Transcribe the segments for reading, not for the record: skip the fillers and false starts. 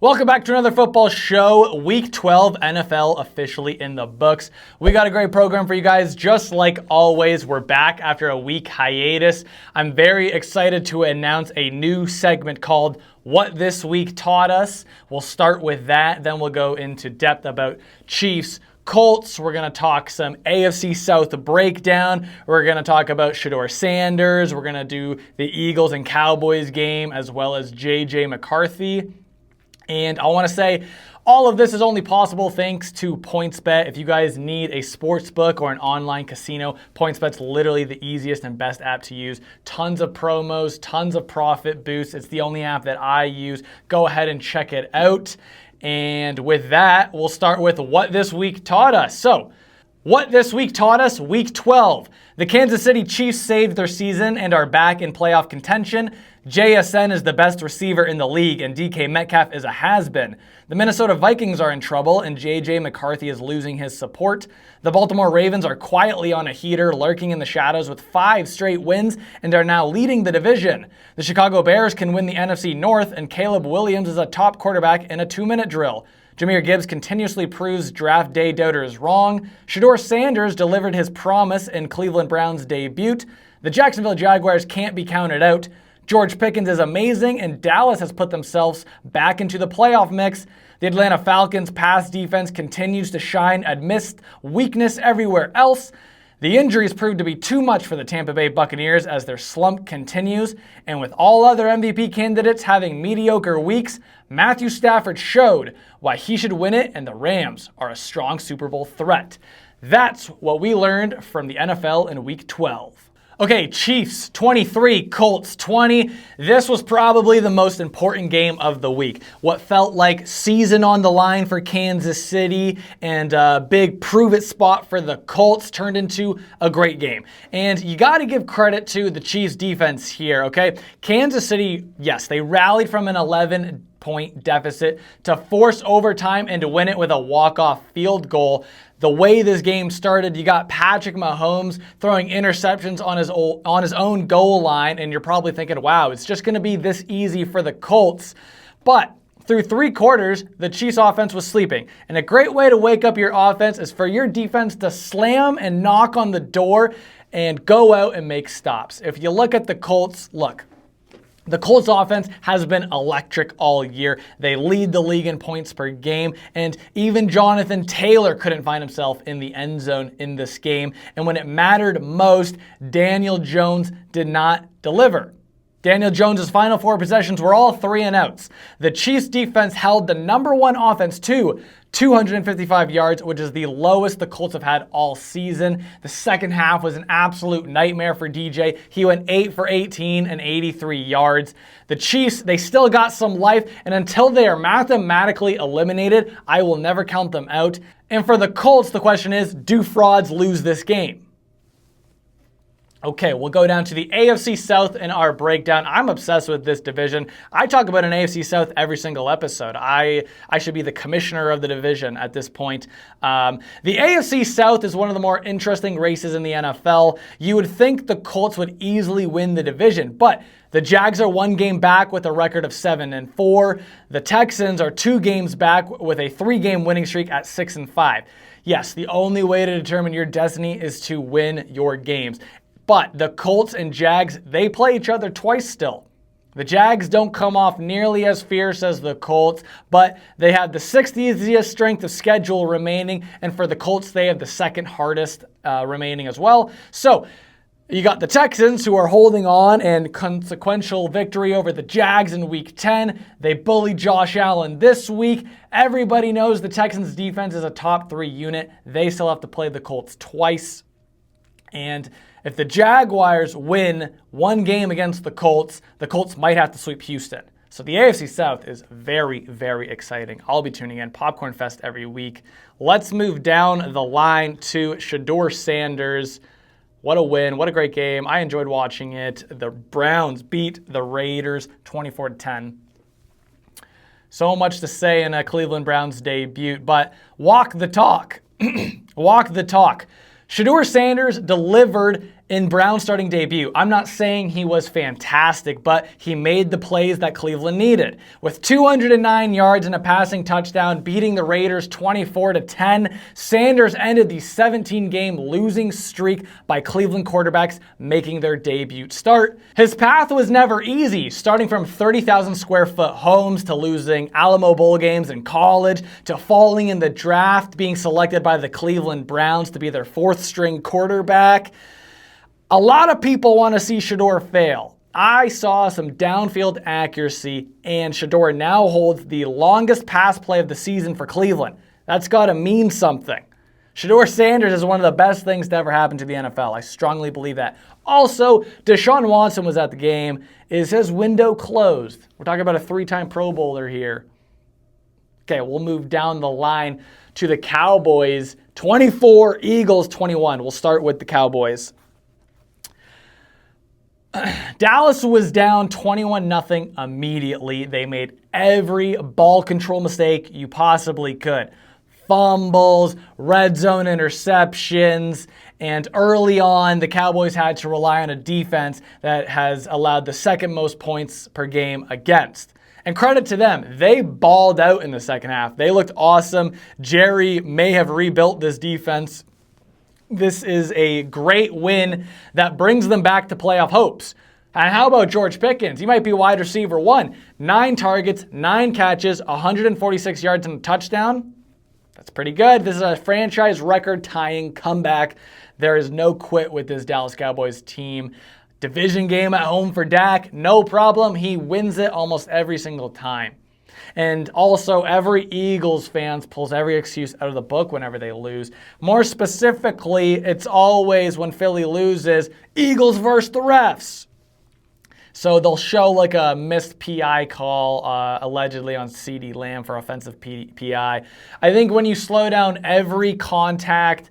Welcome back to another football show. Week 12 NFL officially in the books. We got a great program for you guys. Just like always, we're back after a week hiatus. I'm very excited to announce a new segment called What This Week Taught Us. We'll start with that, then we'll go into depth about Chiefs, Colts. We're going to talk some AFC South breakdown. We're going to talk about Shedeur Sanders. We're going to do the Eagles and Cowboys game as well as McCarthy. And I want to say all of this is only possible thanks to PointsBet. If you guys need a sports book or an online casino, PointsBet's literally the easiest and best app to use. Tons of promos, tons of profit boosts. It's the only app that I use. Go ahead and check it out. And with that, we'll start with what this week taught us. So, what this week taught us, week 12. The Kansas City Chiefs saved their season and are back in playoff contention. JSN is the best receiver in the league, and DK Metcalf is a has-been. The Minnesota Vikings are in trouble, and McCarthy is losing his support. The Baltimore Ravens are quietly on a heater, lurking in the shadows with 5 straight wins, and are now leading the division. The Chicago Bears can win the NFC North, and Caleb Williams is a top quarterback in a 2-minute drill. Jahmyr Gibbs continuously proves draft day doubters wrong. Shedeur Sanders delivered his promise in Cleveland Browns' debut. The Jacksonville Jaguars can't be counted out. George Pickens is amazing, and Dallas has put themselves back into the playoff mix. The Atlanta Falcons' pass defense continues to shine amidst weakness everywhere else. The injuries proved to be too much for the Tampa Bay Buccaneers as their slump continues. And with all other MVP candidates having mediocre weeks, Matthew Stafford showed why he should win it, and the Rams are a strong Super Bowl threat. That's what we learned from the NFL in Week 12. Okay, Chiefs 23, Colts 20. This was probably the most important game of the week. What felt like season on the line for Kansas City and a big prove-it spot for the Colts turned into a great game. And you got to give credit to the Chiefs defense here, okay? Kansas City, yes, they rallied from an 11-point deficit to force overtime and to win it with a walk-off field goal. The way this game started, you got Patrick Mahomes throwing interceptions on his own goal line, and you're probably thinking, wow, it's just going to be this easy for the Colts. But through 3 quarters, the Chiefs offense was sleeping. And a great way to wake up your offense is for your defense to slam and knock on the door and go out and make stops. If you look at the Colts, the Colts offense has been electric all year. They lead the league in points per game, and even Jonathan Taylor couldn't find himself in the end zone in this game. And when it mattered most, Daniel Jones did not deliver. Daniel Jones' final 4 possessions were all 3 and outs. The Chiefs defense held the number 1 offense to 255 yards, which is the lowest the Colts have had all season. The second half was an absolute nightmare for DJ. He went 8 for 18 and 83 yards. The Chiefs, they still got some life, and until they are mathematically eliminated, I will never count them out. And for the Colts, the question is, do frauds lose this game? Okay, we'll go down to the AFC South in our breakdown. I'm obsessed with this division. I talk about an AFC South every single episode. I should be the commissioner of the division at this point. The AFC South is one of the more interesting races in the NFL. You would think the Colts would easily win the division, but the Jags are 1 game back with a record of 7-4. The Texans are 2 games back with a 3-game winning streak at 6-5. Yes, the only way to determine your destiny is to win your games. But the Colts and Jags, they play each other twice still. The Jags don't come off nearly as fierce as the Colts, but they have the 6th easiest strength of schedule remaining, and for the Colts, they have the 2nd hardest remaining as well. So you got the Texans, who are holding on, and consequential victory over the Jags in Week 10. They bullied Josh Allen this week. Everybody knows the Texans' defense is a top 3 unit. They still have to play the Colts twice. And if the Jaguars win 1 game against the Colts might have to sweep Houston. So the AFC South is very, very exciting. I'll be tuning in. Popcorn Fest every week. Let's move down the line to Shedeur Sanders. What a win. What a great game. I enjoyed watching it. The Browns beat the Raiders 24-10. So much to say in a Cleveland Browns debut, but walk the talk. Walk the talk. Shedeur Sanders delivered in Brown's starting debut, I'm not saying he was fantastic, but he made the plays that Cleveland needed. With 209 yards and a passing touchdown, beating the Raiders 24-10, Sanders ended the 17-game losing streak by Cleveland quarterbacks making their debut start. His path was never easy, starting from 30,000 square foot homes to losing Alamo Bowl games in college, to falling in the draft, being selected by the Cleveland Browns to be their fourth string quarterback. A lot of people want to see Shedeur fail. I saw some downfield accuracy, and Shedeur now holds the longest pass play of the season for Cleveland. That's got to mean something. Shedeur Sanders is one of the best things to ever happen to the NFL. I strongly believe that. Also, Deshaun Watson was at the game. Is his window closed? We're talking about a 3-time Pro Bowler here. Okay, we'll move down the line to the Cowboys. 24, Eagles 21. We'll start with the Cowboys. Dallas was down 21-0 immediately. They made every ball control mistake you possibly could. Fumbles, red zone interceptions, and early on, the Cowboys had to rely on a defense that has allowed the second most points per game against. And credit to them, they balled out in the second half. They looked awesome. Jerry may have rebuilt this defense. This is a great win that brings them back to playoff hopes. And how about George Pickens? He might be wide receiver 1. 9 targets, 9 catches, 146 yards and a touchdown. That's pretty good. This is a franchise record-tying comeback. There is no quit with this Dallas Cowboys team. Division game at home for Dak, no problem. He wins it almost every single time. And also, every Eagles fan pulls every excuse out of the book whenever they lose. More specifically, it's always when Philly loses, Eagles versus the refs. So they'll show like a missed PI call allegedly on CeeDee Lamb for offensive PI. I think when you slow down every contact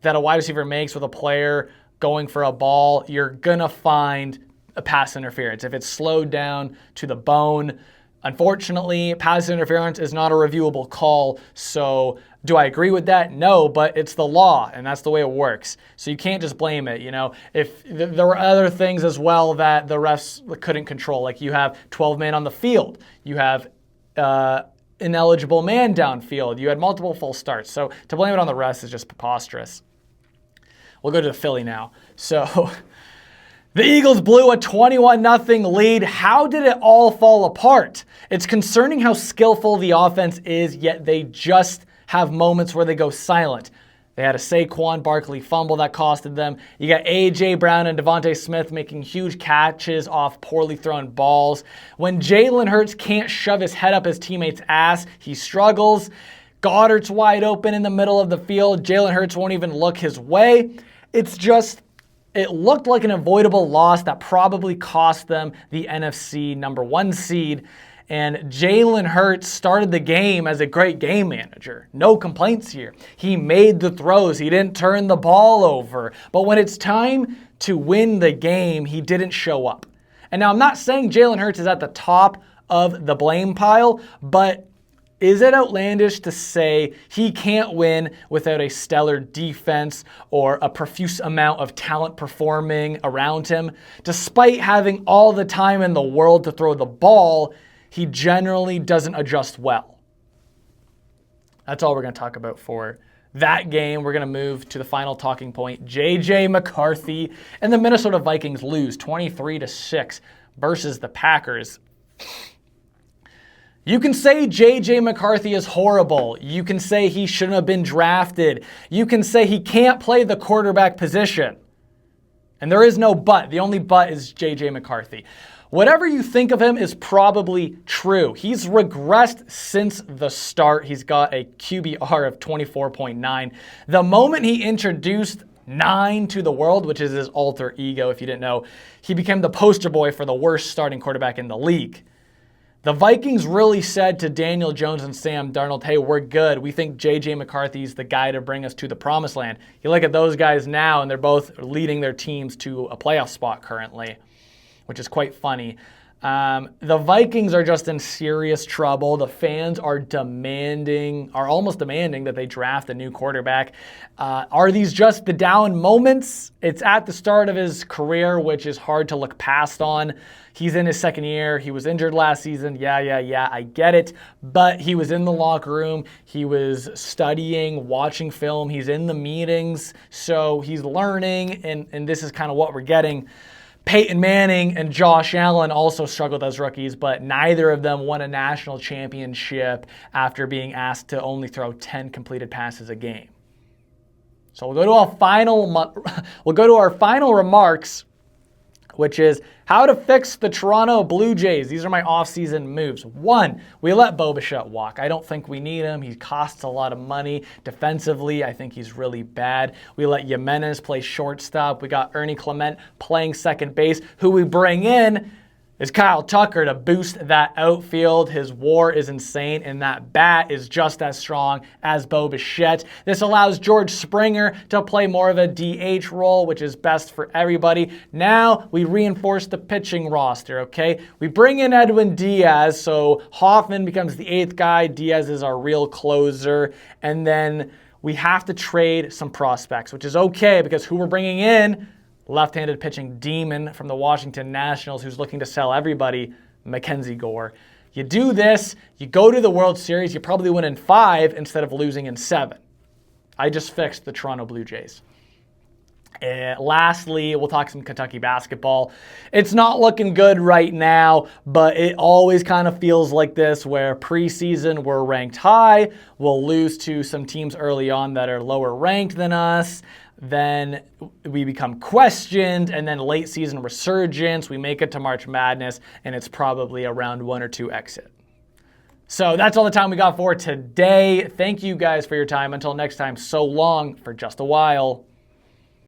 that a wide receiver makes with a player going for a ball, you're going to find a pass interference. If it's slowed down to the bone, unfortunately, pass interference is not a reviewable call. So do I agree with that? No, but it's the law, and that's the way it works. So you can't just blame it. If there were other things as well that the refs couldn't control, like you have 12 men on the field, you have ineligible man downfield, you had multiple false starts. So to blame it on the refs is just preposterous. We'll go to the Philly now. So the Eagles blew a 21-0 lead. How did it all fall apart? It's concerning how skillful the offense is, yet they just have moments where they go silent. They had a Saquon Barkley fumble that costed them. You got A.J. Brown and Devontae Smith making huge catches off poorly thrown balls. When Jalen Hurts can't shove his head up his teammate's ass, he struggles. Goddard's wide open in the middle of the field. Jalen Hurts won't even look his way. It looked like an avoidable loss that probably cost them the NFC number 1 seed. And Jalen Hurts started the game as a great game manager. No complaints here. He made the throws. He didn't turn the ball over. But when it's time to win the game, he didn't show up. And now I'm not saying Jalen Hurts is at the top of the blame pile, but is it outlandish to say he can't win without a stellar defense or a profuse amount of talent performing around him? Despite having all the time in the world to throw the ball, he generally doesn't adjust well. That's all we're going to talk about for that game. We're going to move to the final talking point. J.J. McCarthy and the Minnesota Vikings lose 23-6 versus the Packers. You can say J.J. McCarthy is horrible. You can say he shouldn't have been drafted. You can say he can't play the quarterback position. And there is no but. The only but is J.J. McCarthy. Whatever you think of him is probably true. He's regressed since the start. He's got a QBR of 24.9. The moment he introduced 9 to the world, which is his alter ego, if you didn't know, he became the poster boy for the worst starting quarterback in the league. The Vikings really said to Daniel Jones and Sam Darnold, hey, we're good. We think J.J. McCarthy's the guy to bring us to the promised land. You look at those guys now, and they're both leading their teams to a playoff spot currently, which is quite funny. The Vikings are just in serious trouble. The fans are almost demanding that they draft a new quarterback. Are these just the down moments? It's at the start of his career, which is hard to look past on. He's in his second year. He was injured last season. Yeah, I get it. But he was in the locker room. He was studying, watching film. He's in the meetings. So he's learning, and this is kind of what we're getting. Peyton Manning and Josh Allen also struggled as rookies, but neither of them won a national championship after being asked to only throw 10 completed passes a game. So we'll go to our final remarks, which is how to fix the Toronto Blue Jays. These are my offseason moves. 1, we let Bo Bichette walk. I don't think we need him. He costs a lot of money. Defensively, I think he's really bad. We let Jimenez play shortstop. We got Ernie Clement playing second base. Who we bring in is Kyle Tucker to boost that outfield. His WAR is insane, and that bat is just as strong as Bo Bichette. This allows George Springer to play more of a DH role, which is best for everybody. Now we reinforce the pitching roster, okay? We bring in Edwin Diaz, so Hoffman becomes the 8th guy. Diaz is our real closer. And then we have to trade some prospects, which is okay because who we're bringing in? Left-handed pitching demon from the Washington Nationals who's looking to sell everybody, Mackenzie Gore. You do this, you go to the World Series, you probably win in 5 instead of losing in 7. I just fixed the Toronto Blue Jays. Lastly, we'll talk some Kentucky basketball. It's not looking good right now, but it always kind of feels like this where preseason we're ranked high, we'll lose to some teams early on that are lower ranked than us. Then we become questioned, and then late season resurgence. We make it to March Madness, and it's probably a round 1 or 2 exit. So that's all the time we got for today. Thank you guys for your time. Until next time, so long for just a while.